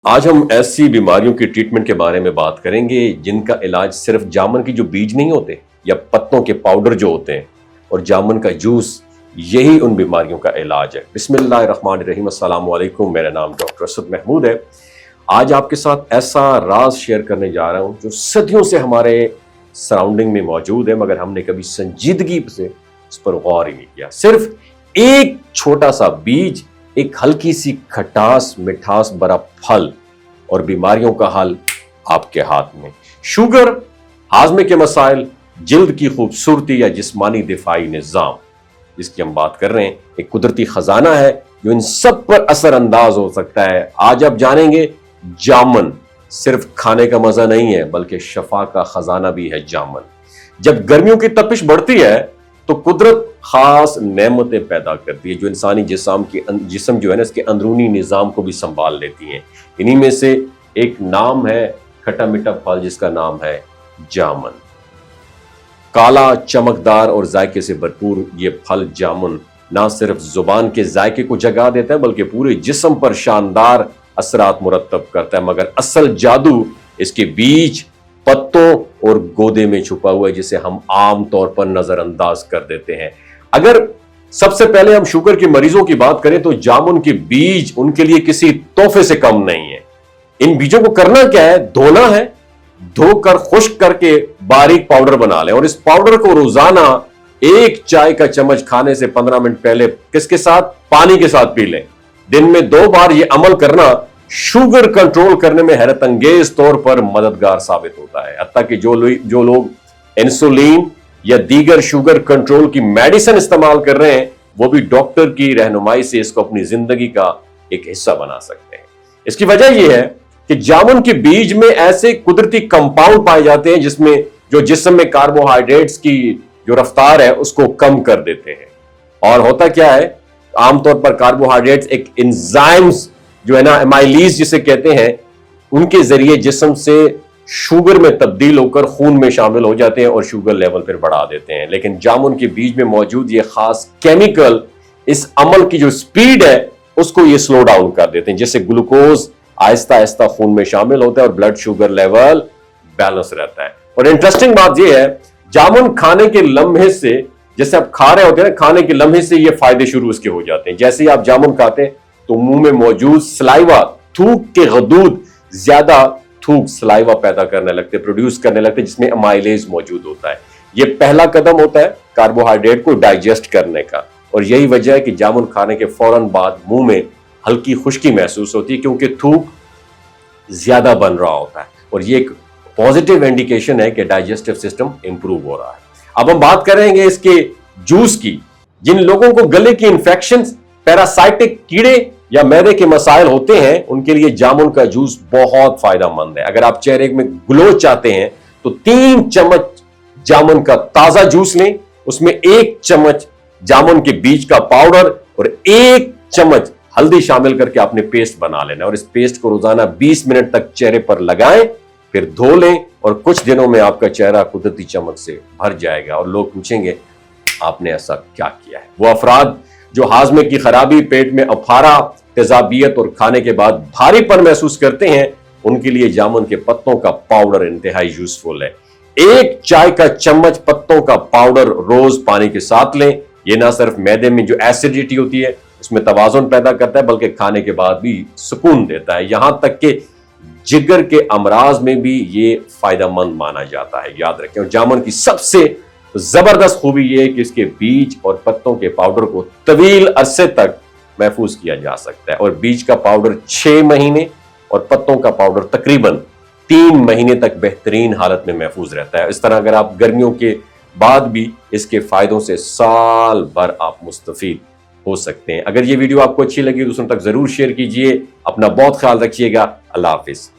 آج ہم ایسی بیماریوں کی ٹریٹمنٹ کے بارے میں بات کریں گے جن کا علاج صرف جامن کی جو بیج نہیں ہوتے یا پتوں کے پاؤڈر جو ہوتے ہیں اور جامن کا جوس، یہی ان بیماریوں کا علاج ہے۔ بسم اللہ الرحمن الرحیم۔ السلام علیکم، میرا نام ڈاکٹر اسد محمود ہے۔ آج آپ کے ساتھ ایسا راز شیئر کرنے جا رہا ہوں جو صدیوں سے ہمارے سراؤنڈنگ میں موجود ہے، مگر ہم نے کبھی سنجیدگی سے اس پر غور ہی نہیں کیا۔ صرف ایک چھوٹا سا بیج، ایک ہلکی سی کھٹاس مٹھاس بھرا پھل، اور بیماریوں کا حل آپ کے ہاتھ میں۔ شوگر، ہاضمے کے مسائل، جلد کی خوبصورتی یا جسمانی دفاعی نظام، جس کی ہم بات کر رہے ہیں، ایک قدرتی خزانہ ہے جو ان سب پر اثر انداز ہو سکتا ہے۔ آج آپ جانیں گے جامن صرف کھانے کا مزہ نہیں ہے بلکہ شفا کا خزانہ بھی ہے جامن۔ جب گرمیوں کی تپش بڑھتی ہے تو قدرت خاص نعمتیں پیدا کرتی ہے جو انسانی جسم جو ہے نا، اس کے اندرونی نظام کو بھی سنبھال لیتی ہیں۔ انہی میں سے ایک نام ہے کھٹا میٹھا پھل جس کا نام ہے جامن۔ کالا، چمکدار اور ذائقے سے بھرپور یہ پھل جامن نہ صرف زبان کے ذائقے کو جگا دیتا ہے بلکہ پورے جسم پر شاندار اثرات مرتب کرتا ہے، مگر اصل جادو اس کے بیج، پتوں اور گودے میں چھپا ہوا ہے جسے ہم عام طور پر نظر انداز کر دیتے ہیں۔ اگر سب سے پہلے ہم شوگر کے مریضوں کی بات کریں تو جامن کے بیج ان کے لیے کسی تحفے سے کم نہیں ہے۔ ان بیجوں کو کرنا کیا ہے؟ دھونا ہے، دھو کر خشک کر کے باریک پاؤڈر بنا لیں، اور اس پاؤڈر کو روزانہ ایک چائے کا چمچ کھانے سے 15 منٹ پہلے کس کے ساتھ؟ پانی کے ساتھ پی لیں۔ دن میں 2 بار یہ عمل کرنا شوگر کنٹرول کرنے میں حیرت انگیز طور پر مددگار ثابت ہوتا ہے۔ حتیٰ کہ جو لوگ انسولین یا دیگر شوگر کنٹرول کی میڈیسن استعمال کر رہے ہیں وہ بھی ڈاکٹر کی رہنمائی سے اس کو اپنی زندگی کا ایک حصہ بنا سکتے ہیں۔ اس کی وجہ یہ ہے کہ جامن کے بیج میں ایسے قدرتی کمپاؤنڈ پائے جاتے ہیں جو جسم میں کاربوہائیڈریٹس کی جو رفتار ہے اس کو کم کر دیتے ہیں۔ اور ہوتا کیا ہے؟ عام طور پر کاربوہائیڈریٹس ایک انزائمز جو ہے نا، ایمائلیز جسے کہتے ہیں، ان کے ذریعے جسم سے شوگر میں تبدیل ہو کر خون میں شامل ہو جاتے ہیں اور شوگر لیول پھر بڑھا دیتے ہیں۔ لیکن جامن کے بیج میں موجود یہ خاص کیمیکل اس عمل کی جو سپیڈ ہے اس کو یہ سلو ڈاؤن کر دیتے ہیں، جس سے گلوکوز آہستہ آہستہ خون میں شامل ہوتا ہے اور بلڈ شوگر لیول بیلنس رہتا ہے۔ اور انٹرسٹنگ بات یہ ہے، جامن کھانے کے لمحے سے، جیسے آپ کھا رہے ہوتے ہیں، کھانے کے لمحے سے یہ فائدے شروع اس کے ہو جاتے ہیں۔ جیسے ہی آپ جامن کھاتے ہیں تو منہ میں موجود سلائیوا، تھوک کے غدود زیادہ تھوک سلائیوا پیدا کرنے لگتے، پروڈیوس کرنے لگتے، جس میں امائلیز موجود ہوتا ہے۔ یہ پہلا قدم ہوتا ہے کاربوہائیڈریٹ کو ڈائجسٹ کرنے کا، اور یہی وجہ ہے کہ جامن کھانے کے فوراً بعد منہ میں ہلکی خشکی محسوس ہوتی ہے کیونکہ تھوک زیادہ بن رہا ہوتا ہے، اور یہ ایک پازیٹیو انڈیکیشن ہے کہ ڈائجسٹو سسٹم امپروو ہو رہا ہے۔ اب ہم بات کریں گے اس کے جوس کی۔ جن لوگوں کو گلے کی انفیکشنز، پیراسائٹک کیڑے یا معدے کے مسائل ہوتے ہیں ان کے لیے جامن کا جوس بہت فائدہ مند ہے۔ اگر آپ چہرے میں گلو چاہتے ہیں تو 3 چمچ جامن کا تازہ جوس لیں، اس میں 1 چمچ جامن کے بیج کا پاؤڈر اور 1 چمچ ہلدی شامل کر کے آپ نے پیسٹ بنا لینا، اور اس پیسٹ کو روزانہ 20 منٹ تک چہرے پر لگائیں، پھر دھو لیں، اور کچھ دنوں میں آپ کا چہرہ قدرتی چمک سے بھر جائے گا اور لوگ پوچھیں گے آپ نے ایسا کیا کیا ہے۔ وہ افراد جو ہاضمے کی خرابی، پیٹ میں افارہ، تیزابیت اور کھانے کے بعد بھاری پن محسوس کرتے ہیں، ان کے لیے جامن کے پتوں کا پاؤڈر انتہائی یوزفل ہے۔ 1 چائے کا چمچ پتوں کا پاؤڈر روز پانی کے ساتھ لیں۔ یہ نہ صرف معدے میں جو ایسیڈیٹی ہوتی ہے اس میں توازن پیدا کرتا ہے بلکہ کھانے کے بعد بھی سکون دیتا ہے، یہاں تک کہ جگر کے امراض میں بھی یہ فائدہ مند مانا جاتا ہے۔ یاد رکھیں، اور جامن کی سب سے زبردست خوبی یہ ہے کہ اس کے بیج اور پتوں کے پاؤڈر کو طویل عرصے تک محفوظ کیا جا سکتا ہے، اور بیج کا پاؤڈر 6 مہینے اور پتوں کا پاؤڈر تقریباً 3 مہینے تک بہترین حالت میں محفوظ رہتا ہے۔ اس طرح اگر آپ گرمیوں کے بعد بھی اس کے فائدوں سے سال بھر آپ مستفید ہو سکتے ہیں۔ اگر یہ ویڈیو آپ کو اچھی لگی تو دوسروں تک ضرور شیئر کیجئے۔ اپنا بہت خیال رکھیے گا۔ اللہ حافظ۔